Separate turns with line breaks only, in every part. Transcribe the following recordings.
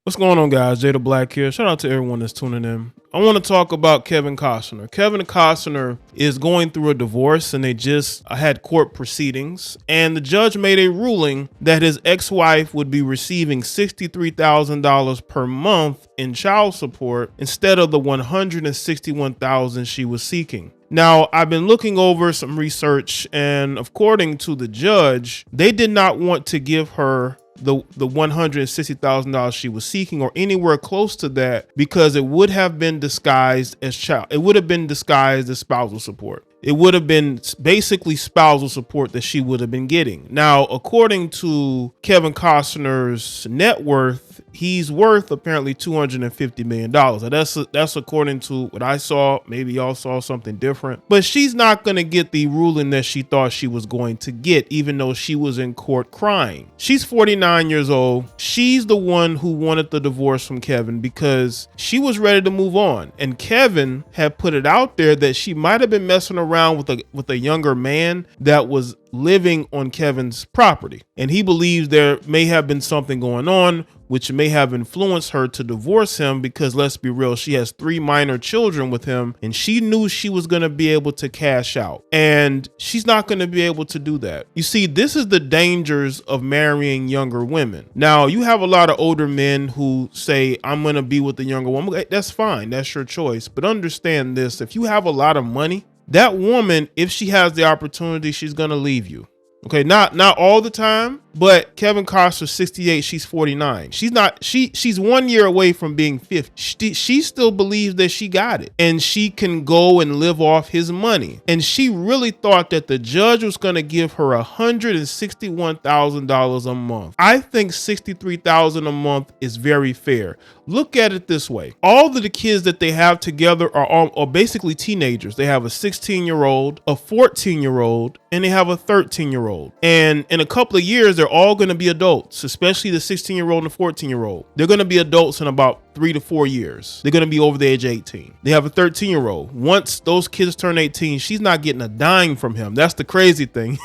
What's going on, guys? Jay the Black here. Shout out to everyone that's tuning in. I want to talk about Kevin Costner. Kevin Costner is going through a divorce, and they just had court proceedings, and the judge made a ruling that his ex-wife would be receiving $63,000 per month in child support instead of the $161,000 she was seeking. Now, I've been looking over some research, and according to the judge, they did not want to give her the $160,000 she was seeking or anywhere close to that because it would have been disguised as spousal support. It would have been basically spousal support that she would have been getting. Now, according to Kevin Costner's net worth, he's worth apparently $250 million. Now that's according to what I saw. Maybe y'all saw something different. But she's not going to get the ruling that she thought she was going to get, even though she was in court crying. She's 49 years old. She's the one who wanted the divorce from Kevin because she was ready to move on. And Kevin had put it out there that she might have been messing around with a younger man that was living on Kevin's property. And he believes there may have been something going on which may have influenced her to divorce him because, let's be real, she has 3 minor children with him, and she knew she was going to be able to cash out, and she's not going to be able to do that. You see, this is the dangers of marrying younger women. Now, you have a lot of older men who say, I'm going to be with the younger woman. That's fine. That's your choice. But understand this. If you have a lot of money, that woman, if she has the opportunity, she's going to leave you. Okay, not all the time, but Kevin Costner's 68, she's 49. She's 1 year away from being 50. She still believes that she got it and she can go and live off his money. And she really thought that the judge was going to give her $161,000 a month. I think $63,000 a month is very fair. Look at it this way. All of the kids that they have together are basically teenagers. They have a 16-year-old, a 14-year-old, and they have a 13-year-old. And in a couple of years, they're all going to be adults, especially the 16-year-old and the 14-year-old. They're going to be adults in about 3 to 4 years. They're going to be over the age of 18. They have a 13-year-old. Once those kids turn 18, she's not getting a dime from him. That's the crazy thing.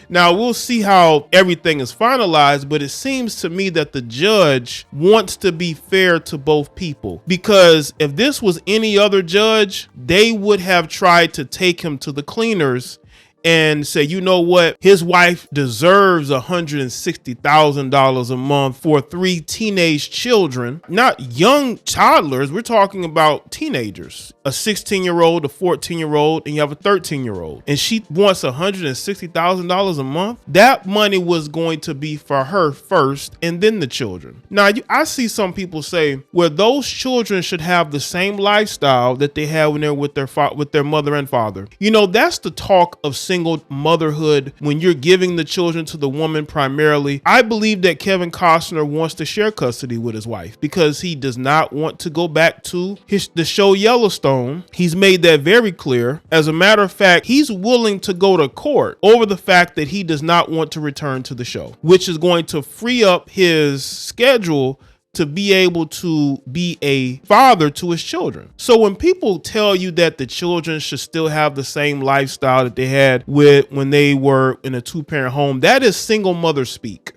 Now, we'll see how everything is finalized, but it seems to me that the judge wants to be fair to both people, because if this was any other judge, they would have tried to take him to the cleaners and say, you know what, his wife deserves $160,000 a month for 3 teenage children, not young toddlers. We're talking about teenagers, a 16-year-old, a 14-year-old, and you have a 13-year-old. And she wants $160,000 a month. That money was going to be for her first and then the children. Now, I see some people say, well, those children should have the same lifestyle that they had when they're with their mother and father. You know, that's the talk of single motherhood when you're giving the children to the woman primarily. I believe that Kevin Costner wants to share custody with his wife because he does not want to go back to the show Yellowstone. He's made that very clear. As a matter of fact, he's willing to go to court over the fact that he does not want to return to the show, which is going to free up his schedule to be able to be a father to his children. So when people tell you that the children should still have the same lifestyle that they had when they were in a 2-parent home, that is single mother speak.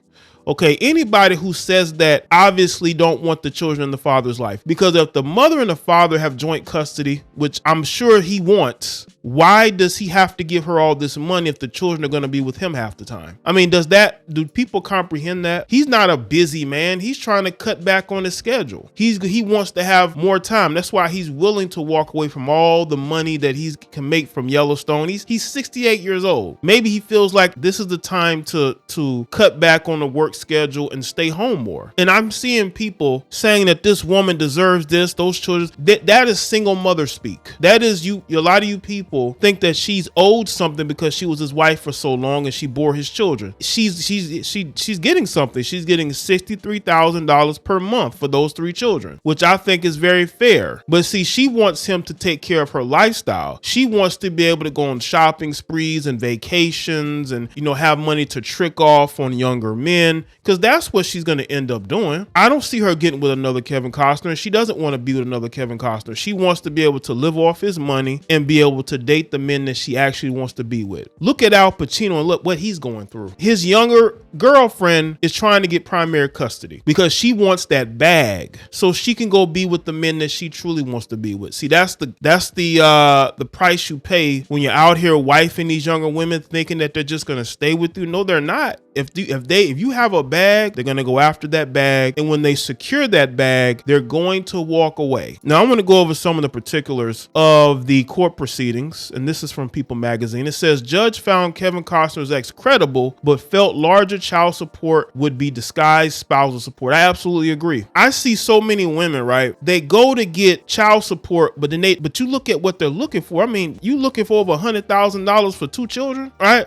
Okay, anybody who says that obviously don't want the children in the father's life, because if the mother and the father have joint custody, which I'm sure he wants, why does he have to give her all this money if the children are going to be with him half the time? I mean, do people comprehend that? He's not a busy man. He's trying to cut back on his schedule. He wants to have more time. That's why he's willing to walk away from all the money that he can make from Yellowstone. He's 68 years old. Maybe he feels like this is the time to cut back on the work schedule and stay home more. And I'm seeing people saying that this woman deserves this, those children. That is single mother speak. That is you. A lot of you people think that she's owed something because she was his wife for so long and she bore his children. She's getting something. She's getting $63,000 per month for those 3 children, which I think is very fair. But see, she wants him to take care of her lifestyle. She wants to be able to go on shopping sprees and vacations and, have money to trick off on younger men. And because that's what she's going to end up doing. I don't see her getting with another Kevin Costner. She doesn't want to be with another Kevin Costner. She wants to be able to live off his money and be able to date the men that she actually wants to be with. Look at Al Pacino and look what he's going through. His younger girlfriend is trying to get primary custody because she wants that bag so she can go be with the men that she truly wants to be with. See, that's the price you pay when you're out here wifing these younger women thinking that they're just going to stay with you. No, they're not. If you have a bag, they're going to go after that bag. And when they secure that bag, they're going to walk away. Now, I'm going to go over some of the particulars of the court proceedings. And this is from People magazine. It says, judge found Kevin Costner's ex credible, but felt larger child support would be disguised spousal support. I absolutely agree. I see so many women, right? They go to get child support, but you look at what they're looking for. I mean, you looking for over $100,000 for 2 children, right?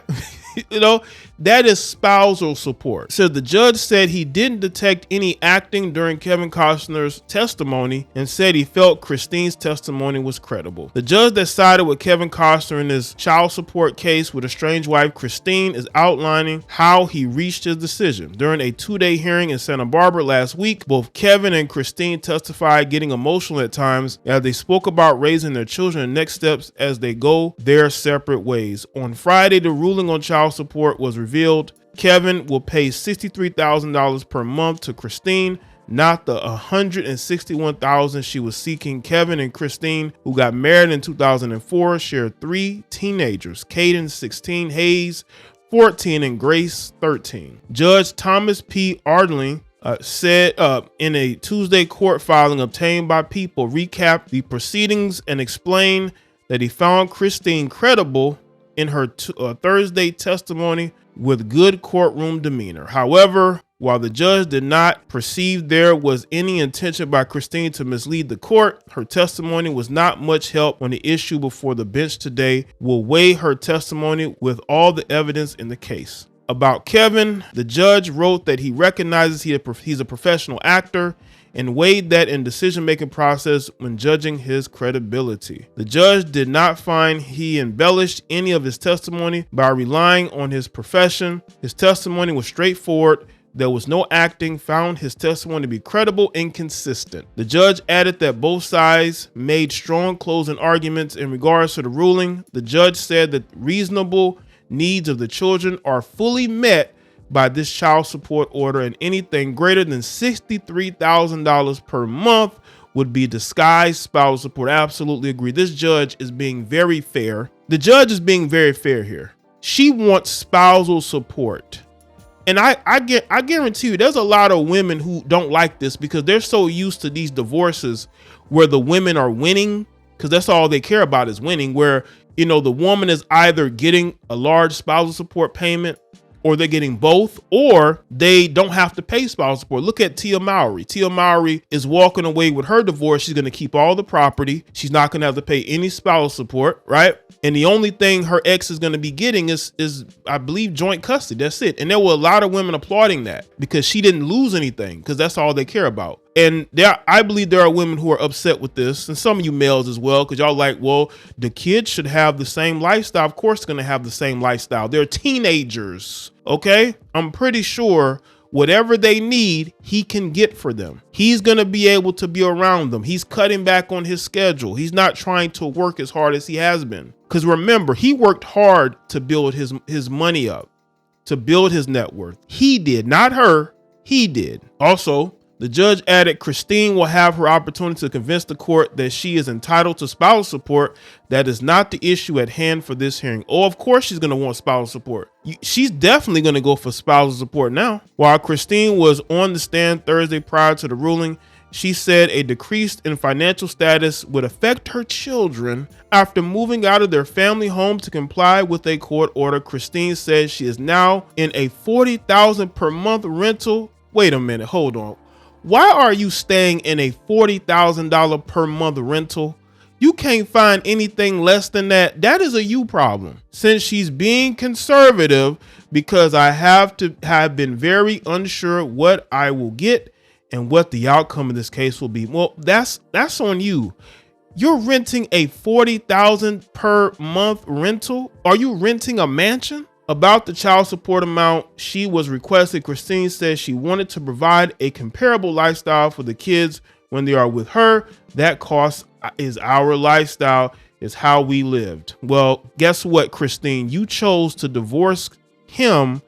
You know, that is spousal support. So the judge said he didn't detect any acting during Kevin Costner's testimony and said he felt Christine's testimony was credible. The judge that sided with Kevin Costner in his child support case with estranged wife Christine is outlining how he reached his decision. During a 2-day hearing in Santa Barbara last week, both Kevin and Christine testified, getting emotional at times as they spoke about raising their children and next steps as they go their separate ways. On Friday, the ruling on child support was revealed. Kevin will pay $63,000 per month to Christine, not the $161,000 she was seeking. Kevin and Christine, who got married in 2004, share 3 teenagers: Caden 16, Hayes 14, and Grace 13. Judge Thomas P. Ardling said in a Tuesday court filing obtained by People, recapped the proceedings and explained that he found Christine credible in her Thursday testimony with good courtroom demeanor. However, while the judge did not perceive there was any intention by Christine to mislead the court, her testimony was not much help on the issue before the bench today. Will weigh her testimony with all the evidence in the case. About Kevin, the judge wrote that he recognizes he's a professional actor and weighed that in decision-making process when judging his credibility. The judge did not find he embellished any of his testimony by relying on his profession. His testimony was straightforward. There was no acting, found his testimony to be credible and consistent. The judge added that both sides made strong closing arguments in regards to the ruling. The judge said that reasonable needs of the children are fully met by this child support order, and anything greater than $63,000 per month would be disguised spousal support. I absolutely agree. This judge is being very fair. The judge is being very fair here. She wants spousal support. And I guarantee you there's a lot of women who don't like this because they're so used to these divorces where the women are winning, because that's all they care about is winning, where, you know, the woman is either getting a large spousal support payment or they're getting both, or they don't have to pay spousal support. Look at Tia Mowry. Tia Mowry is walking away with her divorce. She's going to keep all the property. She's not going to have to pay any spousal support, right? And the only thing her ex is going to be getting is I believe, joint custody. That's it. And there were a lot of women applauding that because she didn't lose anything, because that's all they care about. And I believe there are women who are upset with this, and some of you males as well, because y'all like, well, the kids should have the same lifestyle. Of course, going to have the same lifestyle. They're teenagers, okay? I'm pretty sure whatever they need, he can get for them. He's going to be able to be around them. He's cutting back on his schedule. He's not trying to work as hard as he has been. Because remember, he worked hard to build his money up, to build his net worth. He did, not her. He did. Also, the judge added Christine will have her opportunity to convince the court that she is entitled to spousal support. That is not the issue at hand for this hearing. Oh, of course she's going to want spousal support. She's definitely going to go for spousal support now. While Christine was on the stand Thursday prior to the ruling, she said a decrease in financial status would affect her children after moving out of their family home to comply with a court order. Christine says she is now in a $40,000 per month rental. Wait a minute, hold on. Why are you staying in a $40,000 per month rental? You can't find anything less than that. That is a you problem. Since she's being conservative, because I have been very unsure what I will get and what the outcome of this case will be. Well, that's on you. You're renting a $40,000 per month rental. Are you renting a mansion? About the child support amount she was requested, Christine says she wanted to provide a comparable lifestyle for the kids when they are with her. That cost is our lifestyle, is how we lived. Well, guess what, Christine? You chose to divorce him.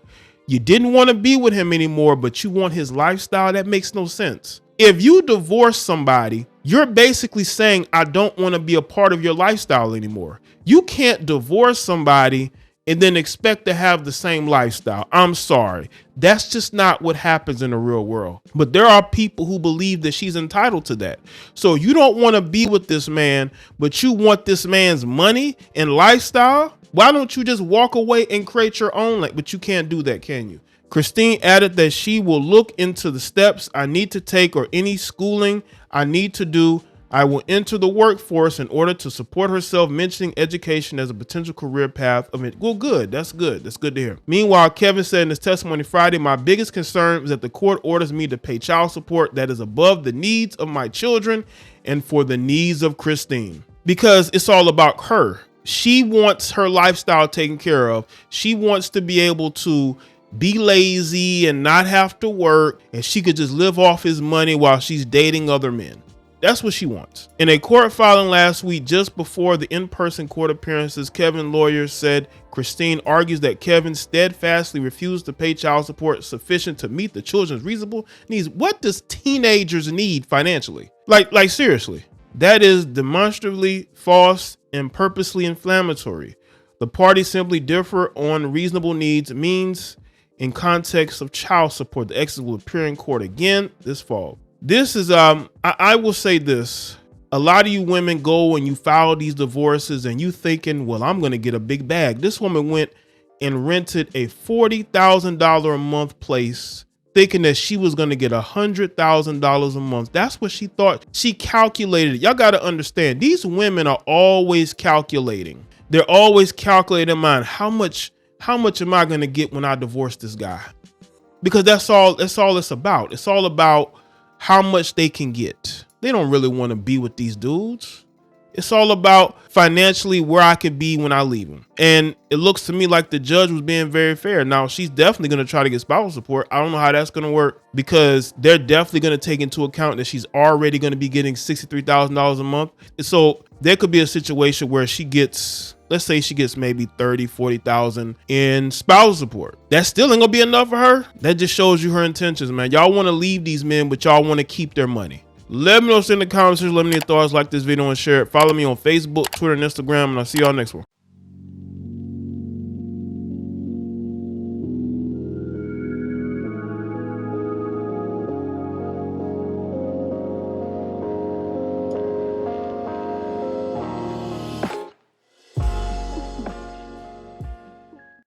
You didn't want to be with him anymore, but you want his lifestyle. That makes no sense. If you divorce somebody, you're basically saying, I don't want to be a part of your lifestyle anymore. You can't divorce somebody and then expect to have the same lifestyle. I'm sorry. That's just not what happens in the real world. But there are people who believe that she's entitled to that. So you don't want to be with this man, but you want this man's money and lifestyle. Why don't you just walk away and create your own? But you can't do that, can you? Christine added that she will look into the steps I need to take or any schooling I need to do. I will enter the workforce in order to support herself, mentioning education as a potential career path of it. Well, good. That's good. That's good to hear. Meanwhile, Kevin said in his testimony Friday, my biggest concern is that the court orders me to pay child support that is above the needs of my children and for the needs of Christine, because it's all about her. She wants her lifestyle taken care of. She wants to be able to be lazy and not have to work, and she could just live off his money while she's dating other men. That's what she wants. In a court filing last week, just before the in-person court appearances, Kevin's lawyer said Christine argues that Kevin steadfastly refused to pay child support sufficient to meet the children's reasonable needs. What does teenagers need financially? Like seriously, that is demonstrably false and purposely inflammatory. The parties simply differ on reasonable needs means in context of child support. The exes will appear in court again this fall. This is, I will say this. A lot of you women go and you file these divorces and you thinking, well, I'm going to get a big bag. This woman went and rented a $40,000 a month place thinking that she was going to get $100,000 a month. That's what she thought. She calculated. Y'all got to understand, these women are always calculating. They're always calculating in mind, how much am I going to get when I divorce this guy? Because that's all it's about. It's all about how much they can get. They don't really want to be with these dudes. It's all about financially where I could be when I leave them. And it looks to me like the judge was being very fair. Now, she's definitely going to try to get spousal support. I don't know how that's going to work, because they're definitely going to take into account that she's already going to be getting $63,000 a month. So there could be a situation where she gets, let's say she gets maybe 30, 40,000 in spousal support. That still ain't gonna be enough for her. That just shows you her intentions, man. Y'all want to leave these men, but y'all want to keep their money. Let me know in the comments. Let me know your thoughts. Like this video and share it. Follow me on Facebook, Twitter, and Instagram, and I'll see y'all next one.